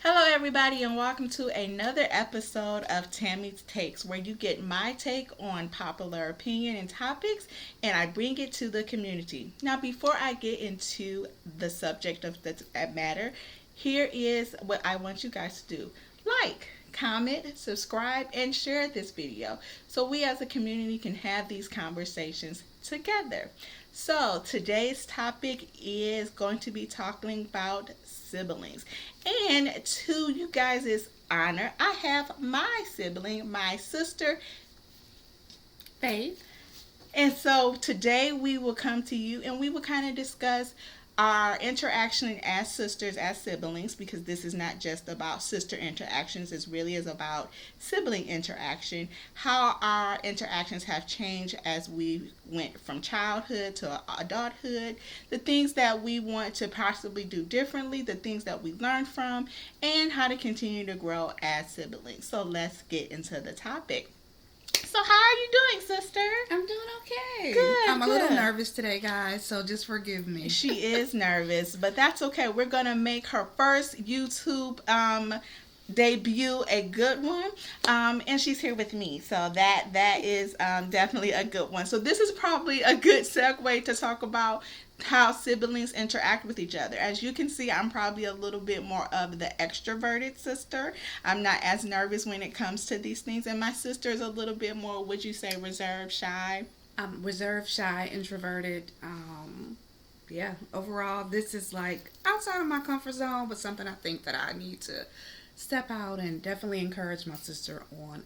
Hello, everybody, and welcome to another episode of Tammy's Takes, where you get my take on popular opinion and topics, and I bring it to the community. Now, before I get into the subject of the matter, here is what I want you guys to do: like, comment, subscribe, and share this video so we as a community can have these conversations together. So, today's topic is going to be talking about siblings. And to you guys' honor, I have my sibling, my sister, Faith. and so today we will come to you and we will kind of discuss our interaction as sisters, as siblings, because this is not just about sister interactions, it really is about sibling interaction, how our interactions have changed as we went from childhood to adulthood, the things that we want to possibly do differently, the things that we learned from, and how to continue to grow as siblings. So let's get into the topic. So how are you doing, sister? I'm doing okay. Good, I'm a good. little nervous today, guys, so just forgive me. She is nervous, but that's okay. We're going to make her first YouTube debut a good one. And she's here with me. So that is definitely a good one. So this is probably a good segue to talk about how siblings interact with each other. As you can see, I'm probably a little bit more of the extroverted sister. I'm not as nervous when it comes to these things. And my sister is a little bit more, would you say, reserved, shy? I'm reserved, shy, introverted. Yeah, overall, this is like outside of my comfort zone, but something I think that I need to step out and definitely encourage my sister on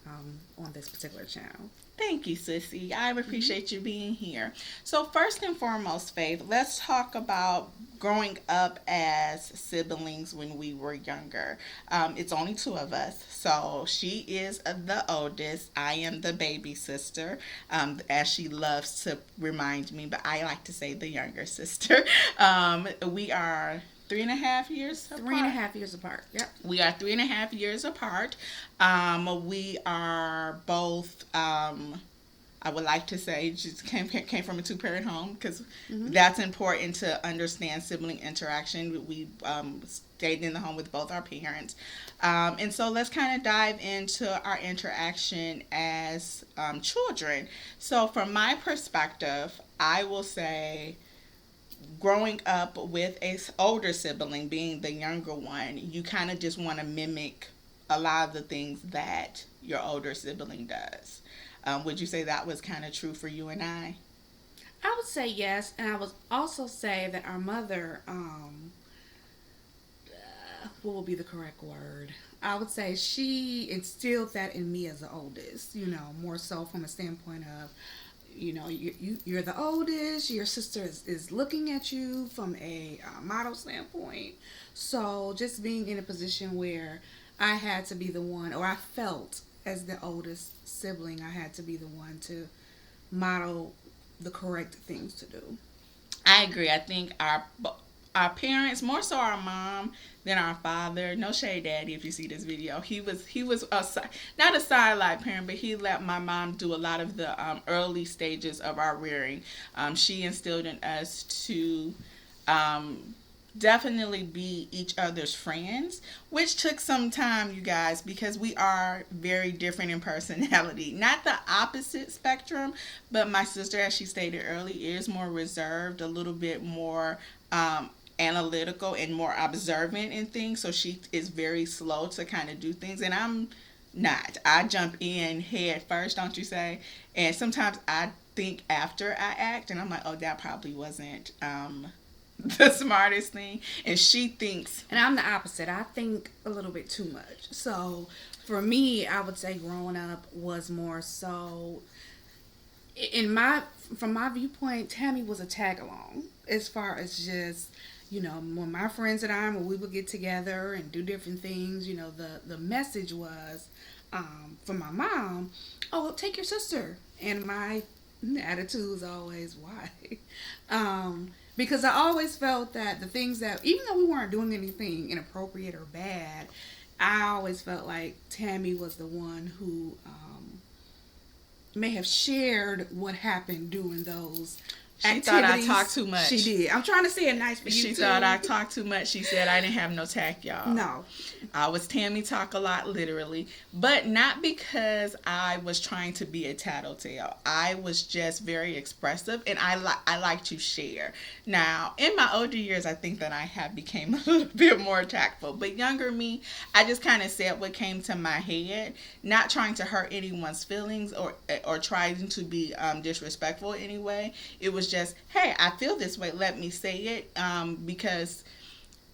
this particular channel. Thank you, Sissy. I appreciate you being here. So first and foremost, Faith, let's talk about growing up as siblings when we were younger. It's only two of us. So she is the oldest. I am the baby sister, as she loves to remind me, but I like to say the younger sister. We are 3.5 years apart. 3.5 years apart. Yep. We are 3.5 years apart. We are both, I would like to say, just came from a two-parent home, because that's important to understand sibling interaction. We stayed in the home with both our parents. And so let's kind of dive into our interaction as children. So from my perspective, I will say, growing up with a older sibling, being the younger one, you kind of just want to mimic a lot of the things that your older sibling does. Would you say that was kind of true for you and I? I would say yes, and I would also say that our mother, what would be the correct word? I would say she instilled that in me as the oldest, more so from a standpoint of, you're the oldest, your sister is looking at you from a model standpoint. So just being in a position where I had to be the one, or I felt as the oldest sibling, I had to be the one to model the correct things to do. I agree. I think our parents, more so our mom than our father. No shade, Daddy, if you see this video. He was not a sideline parent, but he let my mom do a lot of the early stages of our rearing. She instilled in us to definitely be each other's friends, which took some time, you guys, because we are very different in personality. Not the opposite spectrum, but my sister, as she stated earlier, is more reserved, a little bit more analytical and more observant in things. So she is very slow to kind of do things, and I'm not. I jump in head first, don't you say? And sometimes I think after I act, and I'm like, oh, that probably wasn't the smartest thing. And she thinks, and I'm the opposite. I think a little bit too much. So for me, I would say growing up was more so, from my viewpoint, Tammy was a tag along, as far as just, when my friends and I, when we would get together and do different things, the message was from my mom, oh, well, take your sister. And my attitude was always, why? Because I always felt that the things that, even though we weren't doing anything inappropriate or bad, I always felt like Tammi was the one who may have shared what happened during those activities. Thought I talked too much. She did. I'm trying to say it nice for you, She too. thought I talked too much. She said I didn't have no tact, y'all. No. I was Tammi talk a lot, literally. But not because I was trying to be a tattletale. I was just very expressive, and I like to share. Now, in my older years, I think that I have became a little bit more tactful. But younger me, I just kind of said what came to my head, not trying to hurt anyone's feelings or trying to be disrespectful in any way. It was just, hey, I feel this way. Let me say it, because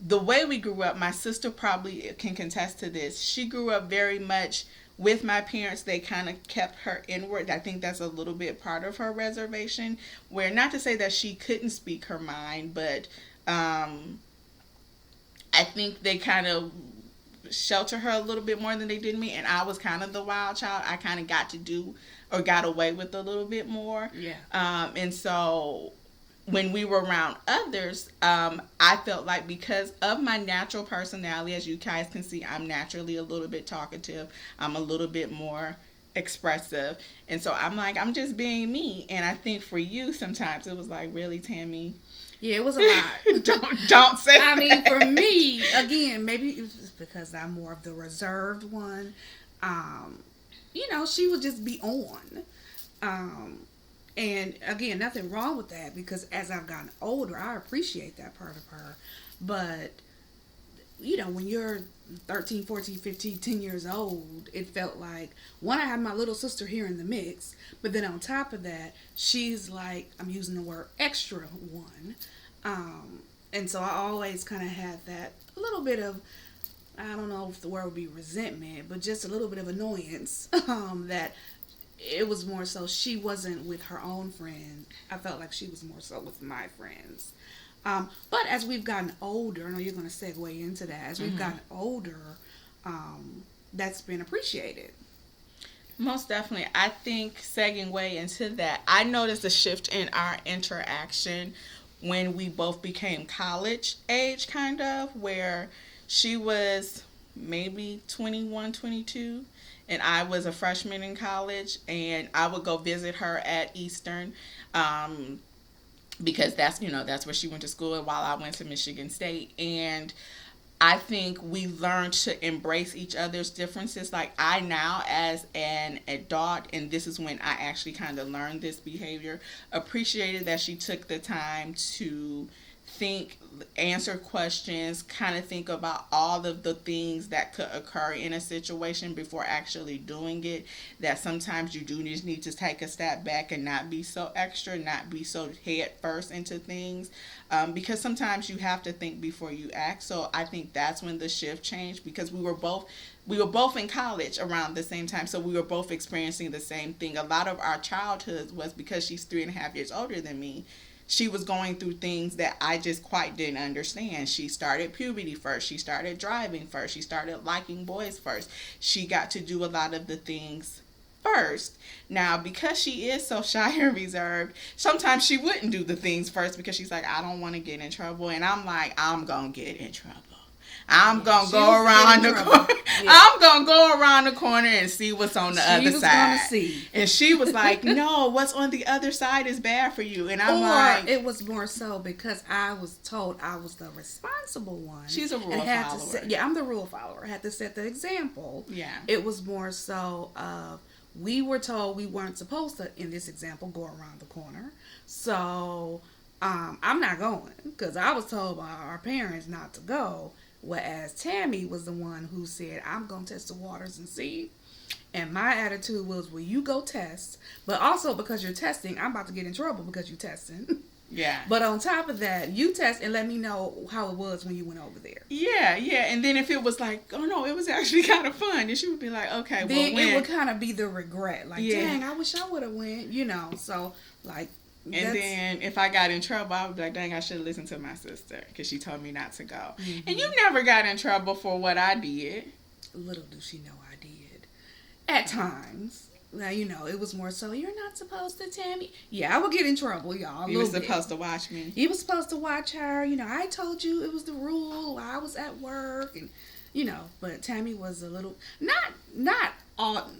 the way we grew up, my sister probably can contest to this. She grew up very much with my parents. They kind of kept her inward. I think that's a little bit part of her reservation, where, not to say that she couldn't speak her mind, but I think they kind of shelter her a little bit more than they did me, and I was kind of the wild child. I kind of got to do or got away with a little bit more. Yeah. And so when we were around others, I felt like, because of my natural personality, as you guys can see, I'm naturally a little bit talkative. I'm a little bit more expressive. And so I'm like, I'm just being me. And I think for you, sometimes it was like, really, Tammi? Yeah, it was a lot. don't say I mean, that. for me, again, maybe it was because I'm more of the reserved one. She would just be on. And again, nothing wrong with that, because as I've gotten older, I appreciate that part of her. But, when you're 13, 14, 15, 10 years old, it felt like, one, I had my little sister here in the mix, but then on top of that, she's like, I'm using the word extra one. And so I always kind of had that a little bit of, I don't know if the word would be resentment, but just a little bit of annoyance, that it was more so she wasn't with her own friend. I felt like she was more so with my friends. But as we've gotten older, I know you're going to segue into that. As we've gotten older, that's been appreciated. Most definitely. I think segueing into that, I noticed a shift in our interaction when we both became college age, kind of, where she was maybe 21, 22. And I was a freshman in college, and I would go visit her at Eastern, because that's where she went to school, and while I went to Michigan State. And I think we learned to embrace each other's differences. Like, I now, as an adult, and this is when I actually kind of learned this behavior, appreciated that she took the time to think, answer questions, kind of think about all of the things that could occur in a situation before actually doing it. That sometimes you do just need to take a step back and not be so extra, not be so head first into things, because sometimes you have to think before you act. So I think that's when the shift changed, because we were both in college around the same time, so we were both experiencing the same thing. A lot of our childhood was, because she's 3.5 years older than me, she was going through things that I just quite didn't understand. She started puberty first. She started driving first. She started liking boys first. She got to do a lot of the things first. Now, because she is so shy and reserved, sometimes she wouldn't do the things first, because she's like, I don't want to get in trouble. And I'm like, I'm going to get in trouble. I'm going to go around the corner. Yeah. I'm going to go around the corner and see what's on the other side. See. And she was like, no, what's on the other side is bad for you. And I'm like, it was more so because I was told I was the responsible one. She's a rule follower. I'm the rule follower. I had to set the example. Yeah. It was more so of, we were told we weren't supposed to, in this example, go around the corner. So I'm not going, because I was told by our parents not to go. Whereas Tammi was the one who said, I'm going to test the waters and see. And my attitude was, well, you go test. But also, because you're testing, I'm about to get in trouble because you're testing. Yeah. But on top of that, you test and let me know how it was when you went over there. Yeah. And then if it was like, oh no, it was actually kind of fun, then she would be like, okay, then well, it would kind of be the regret. Like, dang, I wish I would have went, So, like, and then if I got in trouble, I would be like, dang, I should have listened to my sister, because she told me not to go. Mm-hmm. And you never got in trouble for what I did. Little do she know I did. At times. Now, it was more so, you're not supposed to, Tammy. Yeah, I would get in trouble, y'all. You were supposed to watch me. You were supposed to watch her. I told you it was the rule while I was at work. And, but Tammy was a little, not all,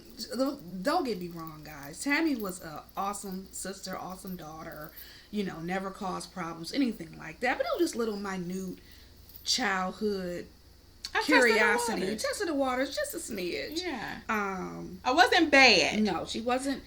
don't get me wrong, guys. Tammy was an awesome sister, awesome daughter, never caused problems, anything like that. But it was just little minute childhood curiosity. Tested the waters just a smidge. Yeah. I wasn't bad. No, she wasn't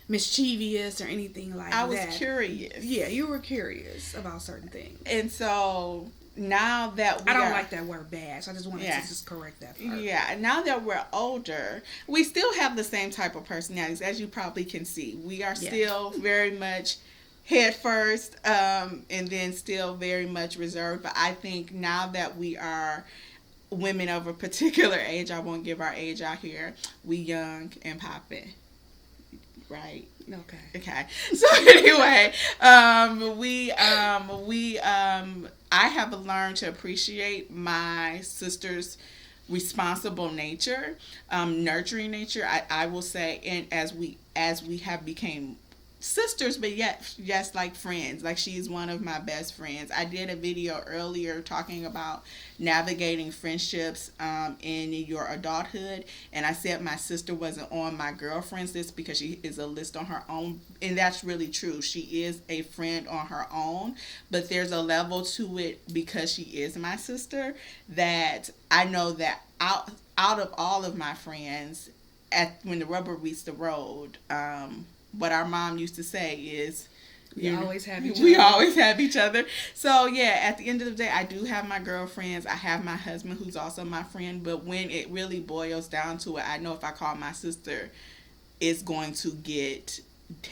mischievous or anything like that. I was curious. Yeah, you were curious about certain things. And so now that I don't like that word bad, so I just wanted to just correct that part. Yeah, now that we're older, we still have the same type of personalities, as you probably can see. We are still very much head first, and then still very much reserved. But I think now that we are women of a particular age, I won't give our age out here, we young and popping, right? Okay. So anyway, I have learned to appreciate my sister's responsible nature, nurturing nature. I will say, and as we have became sisters, but yet just like friends. Like, she's one of my best friends. I did a video earlier talking about navigating friendships in your adulthood, and I said my sister wasn't on my girlfriends list because she is a list on her own, and that's really true. She is a friend on her own, but there's a level to it because she is my sister that I know that out of all of my friends, when the rubber meets the road, what our mom used to say is, we always have each other. We always have each other. So, yeah, at the end of the day, I do have my girlfriends. I have my husband, who's also my friend. But when it really boils down to it, I know if I call my sister, it's going to get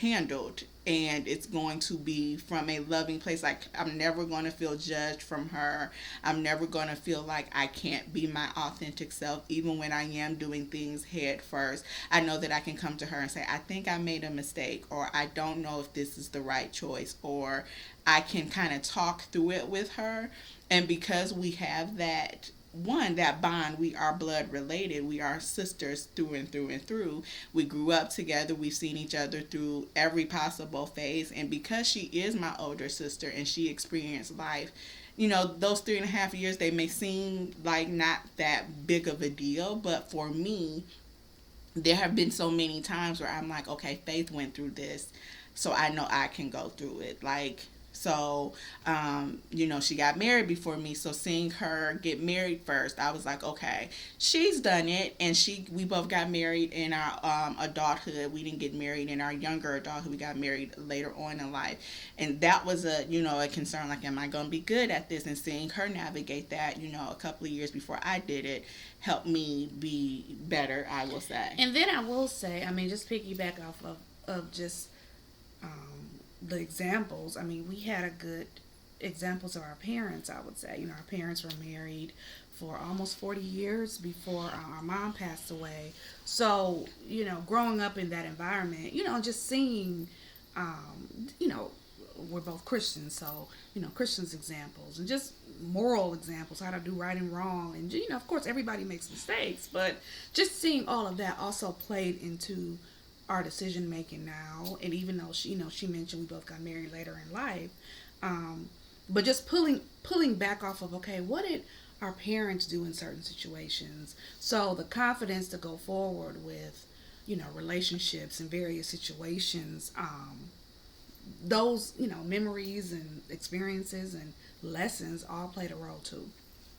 handled. And it's going to be from a loving place. Like, I'm never going to feel judged from her. I'm never going to feel like I can't be my authentic self, even when I am doing things head first. I know that I can come to her and say, I think I made a mistake, or I don't know if this is the right choice, or I can kind of talk through it with her. And because we have that bond, we are blood related. We are sisters through and through and through. We grew up together. We've seen each other through every possible phase. And because she is my older sister and she experienced life, those 3.5 years, they may seem like not that big of a deal. But for me, there have been so many times where I'm like, okay, Faith went through this, so I know I can go through it. So, she got married before me. So seeing her get married first, I was like, okay, she's done it. And we both got married in our adulthood. We didn't get married in our younger adulthood. We got married later on in life. And that was a concern. Like, am I going to be good at this? And seeing her navigate that, a couple of years before I did it, helped me be better, I will say. And then I will say, just piggyback off of just the examples. We had a good examples of our parents, I would say. Our parents were married for almost 40 years before our mom passed away. So, growing up in that environment, just seeing, we're both Christians, so, Christians examples and just moral examples, how to do right and wrong. And, of course, everybody makes mistakes, but just seeing all of that also played into our decision making now. And even though she mentioned we both got married later in life, but just pulling back off of, okay, what did our parents do in certain situations? So the confidence to go forward with, relationships and various situations, those, memories and experiences and lessons all played a role too.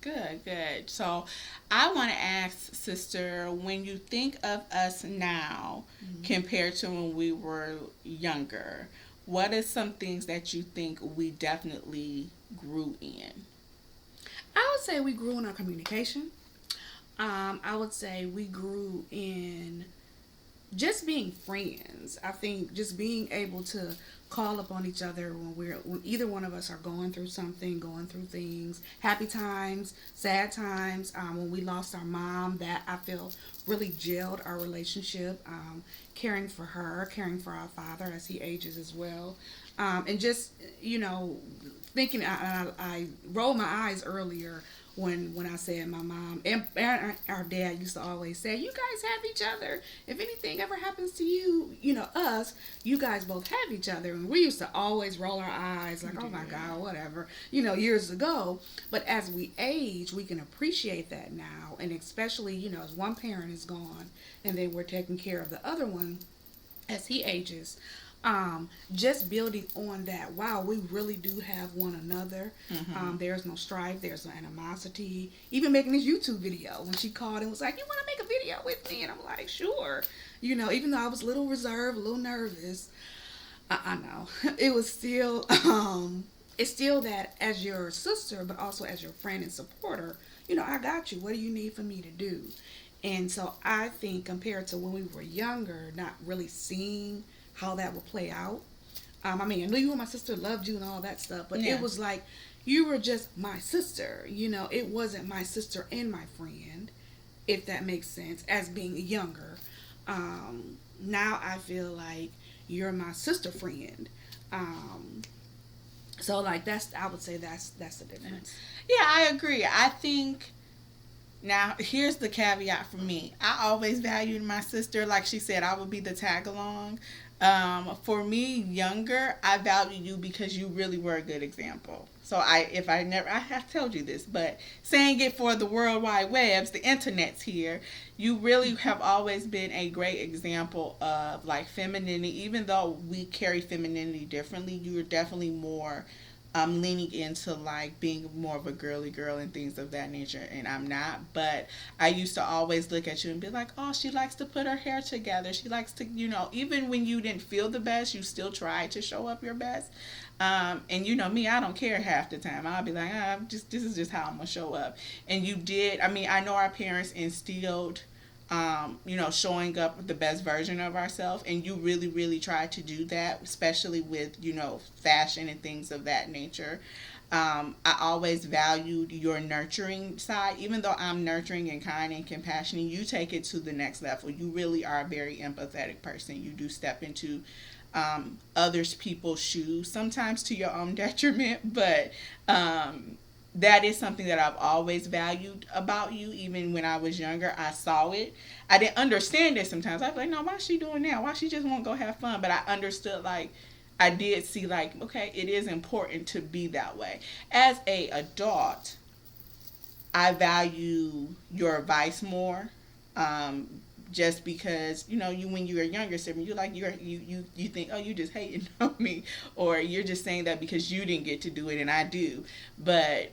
Good. So I want to ask, sister, when you think of us now, compared to when we were younger, what are some things that you think we definitely grew in? I would say we grew in our communication. I would say we grew in just being friends. I think just being able to call upon each other when either one of us are going through things, happy times, sad times. When we lost our mom, that I feel really gelled our relationship. Caring for her, caring for our father as he ages as well, and just thinking. I rolled my eyes earlier when I said my mom and our dad used to always say, you guys have each other. If anything ever happens to you, us, you guys both have each other. And we used to always roll our eyes like, oh my God, whatever, years ago. But as we age, we can appreciate that now. And especially, as one parent is gone and they were taking care of the other one as he ages, just building on that. Wow, we really do have one another. There's no strife, there's no animosity. Even making this YouTube video, when she called and was like, you want to make a video with me? And I'm like, sure. Even though I was a little reserved, a little nervous, I know it was still it's still that as your sister, but also as your friend and supporter, I got you. What do you need for me to do? And so I think compared to when we were younger, not really seeing how that would play out. I knew you and my sister loved you and all that stuff, but it was like you were just my sister. It wasn't my sister and my friend, if that makes sense, as being younger. Now I feel like you're my sister friend. So like I would say that's the difference. Yeah, I agree. I think now here's the caveat for me. I always valued my sister. Like she said, I would be the tag along. For me, younger, I value you because you really were a good example. So I have told you this, but saying it for the World Wide Webs, the internet's here, you really have always been a great example of like femininity. Even though we carry femininity differently, you are definitely more leaning into like being more of a girly girl and things of that nature, and I'm not. But I used to always look at you and be like, oh, she likes to put her hair together, she likes to, even when you didn't feel the best, you still tried to show up your best. And me, I don't care half the time. I'll be like, this is just how I'm gonna show up. And you did. I know our parents instilled showing up the best version of ourselves, and you really, really try to do that, especially with, fashion and things of that nature. I always valued your nurturing side. Even though I'm nurturing and kind and compassionate, you take it to the next level. You really are a very empathetic person. You do step into others people's shoes, sometimes to your own detriment, but that is something that I've always valued about you. Even when I was younger, I saw it. I didn't understand it sometimes. I was like, no, why is she doing that? Why she just won't go have fun? But I understood, like, I did see, like, okay, it is important to be that way. As a adult, I value your advice more. Just because you when you were younger, sibling, you think, oh, you just hating on me, or you're just saying that because you didn't get to do it and I do. But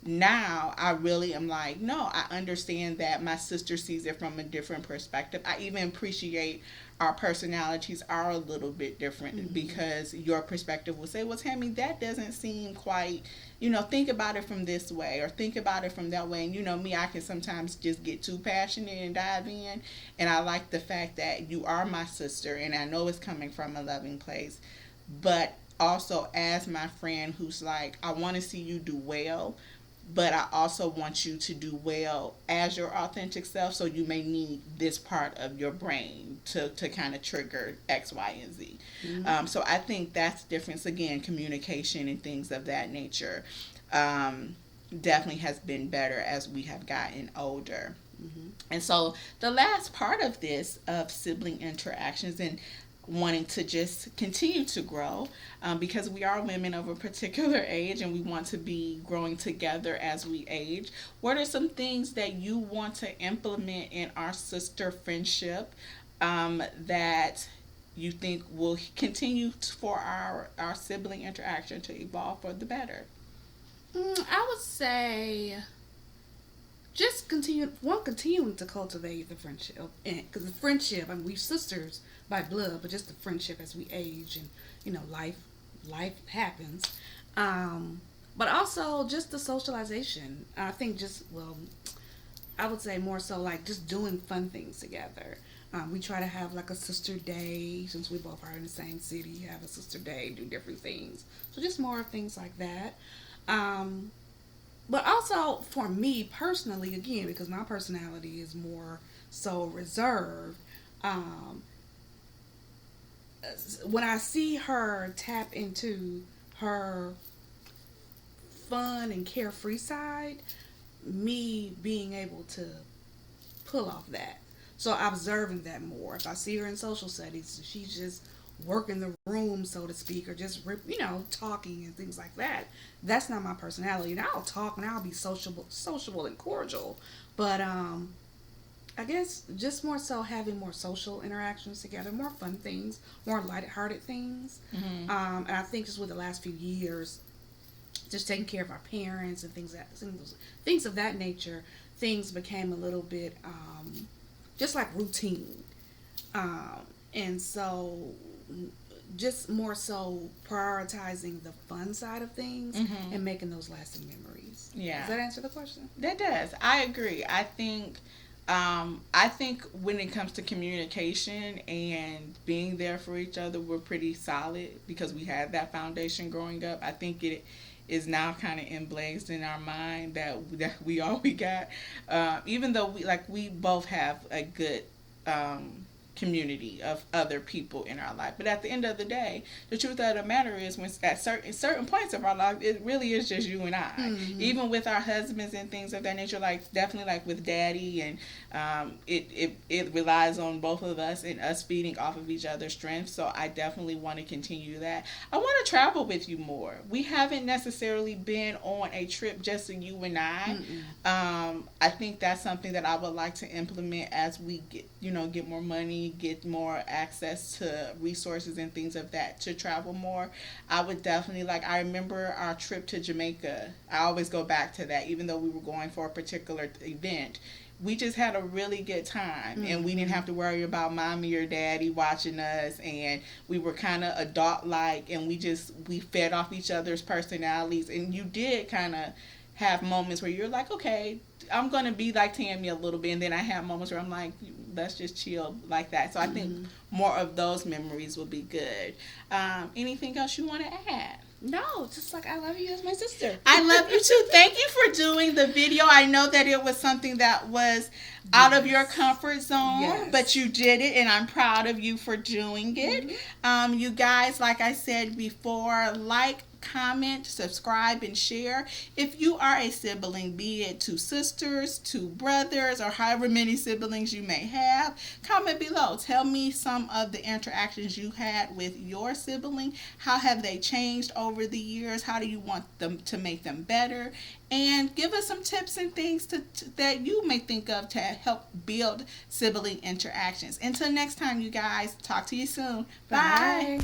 now I really am like, no, I understand that my sister sees it from a different perspective. I even appreciate our personalities are a little bit different, because your perspective will say, well, Tammi, that doesn't seem quite, think about it from this way, or think about it from that way. And me, I can sometimes just get too passionate and dive in. And I like the fact that you are my sister, and I know it's coming from a loving place, but also as my friend who's like, I want to see you do well, but I also want you to do well as your authentic self. So you may need this part of your brain to kind of trigger X, Y, and Z. So I think that's difference. Again, communication and things of that nature definitely has been better as we have gotten older. And so the last part of this, of sibling interactions and wanting to just continue to grow, because we are women of a particular age and we want to be growing together as we age. What are some things that you want to implement in our sister friendship that you think will continue for our sibling interaction to evolve for the better? I would say just continuing to cultivate the friendship, and because the friendship, we sisters by blood, but just the friendship as we age and life happens. But also just the socialization. I think I would say more so like just doing fun things together. We try to have like a sister day, since we both are in the same city. Have a sister day, do different things. So just more of things like that. But also for me personally, again, because my personality is more so reserved, when I see her tap into her fun and carefree side, me being able to pull off that. So observing that more. If I see her in social settings, she's just working the room, so to speak, or just talking and things like that. That's not my personality. And I'll talk and I'll be sociable and cordial, but I guess just more so having more social interactions together, more fun things, more lighthearted things. And I think just with the last few years, just taking care of our parents and things of that nature, things became a little bit just like routine. And so just more so prioritizing the fun side of things and making those lasting memories. Yeah. Does that answer the question? That does. I agree. I think when it comes to communication and being there for each other, we're pretty solid because we had that foundation growing up. I think it is now kind of emblazed in our mind that we all we got. Even though we both have a good community of other people in our life, but at the end of the day, the truth of the matter is, when at certain points of our life, it really is just you and I. Even with our husbands and things of that nature, like definitely like with Daddy, and it relies on both of us and us feeding off of each other's strength. So I definitely want to continue that. I want to travel with you more. We haven't necessarily been on a trip just you and I. I think that's something that I would like to implement as we get more money, get more access to resources and things of that, to travel more. I would definitely I remember our trip to Jamaica. I always go back to that, even though we were going for a particular event. We just had a really good time, and we didn't have to worry about mommy or daddy watching us, and we were kind of adult-like, and we fed off each other's personalities, and you did kind of have moments where you're like, okay, I'm going to be like Tammi a little bit, and then I have moments where I'm like, let's just chill like that. So I think more of those memories will be good. Anything else you want to add? No, just I love you as my sister. I love you too. Thank you for doing the video. I know that it was something that was out of your comfort zone, but you did it, and I'm proud of you for doing it. You guys, like I said before, comment, subscribe, and share. If you are a sibling, be it two sisters, two brothers, or however many siblings you may have, comment below. Tell me some of the interactions you had with your sibling. How have they changed over the years? How do you want them to make them better? And give us some tips and things that you may think of to help build sibling interactions. Until next time, you guys, talk to you soon. Bye.